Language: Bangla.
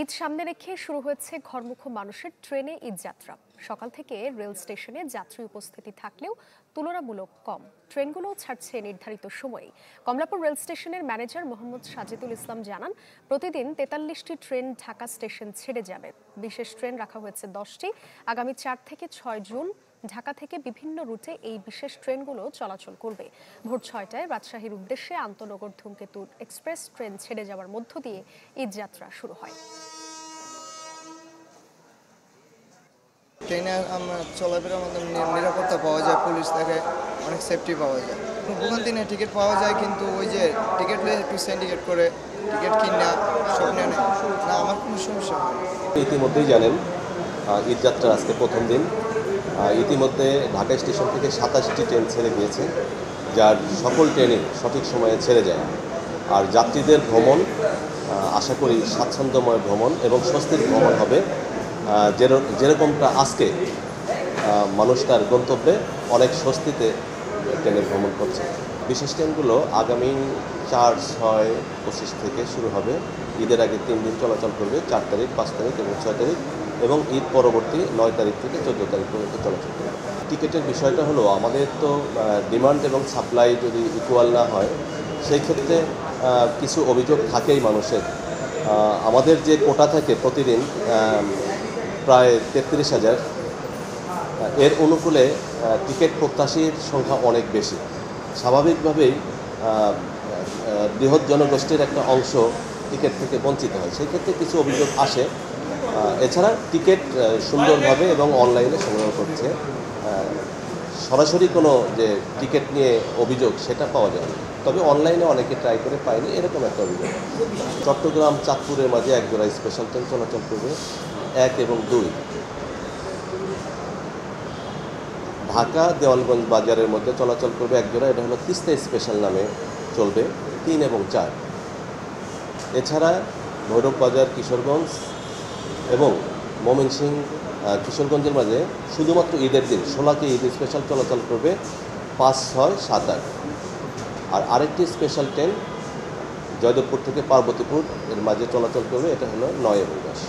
ঈদ সামনে রেখে শুরু হয়েছে ঘরমুখো মানুষের ট্রেনে ঈদ যাত্রা। সকাল থেকে রেল স্টেশনে যাত্রী উপস্থিতি থাকলেও তুলনামূলক কম। ট্রেনগুলো ছাড়ছে নির্ধারিত সময়ে। কমলাপুর রেল স্টেশনের ম্যানেজার মোহাম্মদ সাজিদুল ইসলাম জানান, প্রতিদিন ৪৩টি ট্রেন ঢাকা স্টেশন ছেড়ে যাবে। বিশেষ ট্রেন রাখা হয়েছে 10টি। আগামী 4 থেকে 6 জুন ঢাকা থেকে বিভিন্ন রুটে এই বিশেষ ট্রেনগুলো চলাচল করবে। ভোর 6টায় রাজশাহীর উদ্দেশ্যে আন্তনগর ধূমকেতু এক্সপ্রেস ট্রেন ছেড়ে যাওয়ার মধ্য দিয়ে ঈদ যাত্রা শুরু হয়। ট্রেনে আমরা চলাফেরার মধ্যে নিরাপত্তা পাওয়া যায়, পুলিশ থাকে, অনেক সেফটি পাওয়া যায়। ভোগান্তি নেই, টিকিট পাওয়া যায়, কিন্তু ওই যে টিকিট নিয়ে একটু সিন্ডিকেট করে টিকিট কিনা সব নেয় না, আমার কোনো সমস্যা হয় না। ইতিমধ্যেই জানেন ঈদ যাত্রার আজকে প্রথম দিন। ইতিমধ্যে ঢাকা স্টেশন থেকে 27টি ট্রেন ছেড়ে গিয়েছে, যার সকল ট্রেনই সঠিক সময়ে ছেড়ে যায়। আর যাত্রীদের ভ্রমণ আশা করি স্বাচ্ছন্দ্যময় ভ্রমণ এবং স্বস্তির ভ্রমণ হবে, যেরকমটা আজকে মানুষ তার গন্তব্যে অনেক স্বস্তিতে ট্রেনে ভ্রমণ করছে। বিশেষ ট্রেনগুলো আগামী 4, 6, 25 থেকে শুরু হবে। ঈদের আগে 3 দিন চলাচল করবে, 4 তারিখ, 5 তারিখ এবং 6 তারিখ, এবং ঈদ পরবর্তী 9 তারিখ থেকে 14 তারিখ পর্যন্ত চলাচল করবে। টিকিটের বিষয়টা হলো, আমাদের তো ডিমান্ড এবং সাপ্লাই যদি ইকুয়াল না হয়, সেই ক্ষেত্রে কিছু অভিযোগ থাকেই মানুষের। আমাদের যে কোটা থাকে প্রতিদিন প্রায় 33,000, এর অনুকূলে টিকিট প্রত্যাশীর সংখ্যা অনেক বেশি। স্বাভাবিকভাবেই বৃহৎ জনগোষ্ঠীর একটা অংশ টিকিট থেকে বঞ্চিত হয়, সেই ক্ষেত্রে কিছু অভিযোগ আসে। এছাড়া টিকিট সুন্দরভাবে এবং অনলাইনে সংগ্রহ করছে, সরাসরি কোনো যে টিকিট নিয়ে অভিযোগ সেটা পাওয়া যায় না। তবে অনলাইনে অনেকে ট্রাই করে পায়নি, এরকম একটা অভিযোগ। চট্টগ্রাম চাঁদপুরের মাঝে এক জোড়া স্পেশাল ট্রেন চলাচল করবে, 1 এবং 2। ঢাকা দেওয়ানগঞ্জ বাজারের মধ্যে চলাচল করবে এক জোড়া, এটা হলো তিস্তা স্পেশাল নামে চলবে, 3 এবং 4। এছাড়া ভৈরব বাজার কিশোরগঞ্জ এবং ময়মনসিংহ কিশোরগঞ্জের মাঝে শুধুমাত্র ঈদের দিন 16কে ঈদ স্পেশাল চলাচল করবে, 5, 6, 7, 8। আর আরেকটি স্পেশাল ট্রেন জয়দেবপুর থেকে পার্বতীপুর এর মাঝে চলাচল করবে, এটা হলো 9 এবং 10।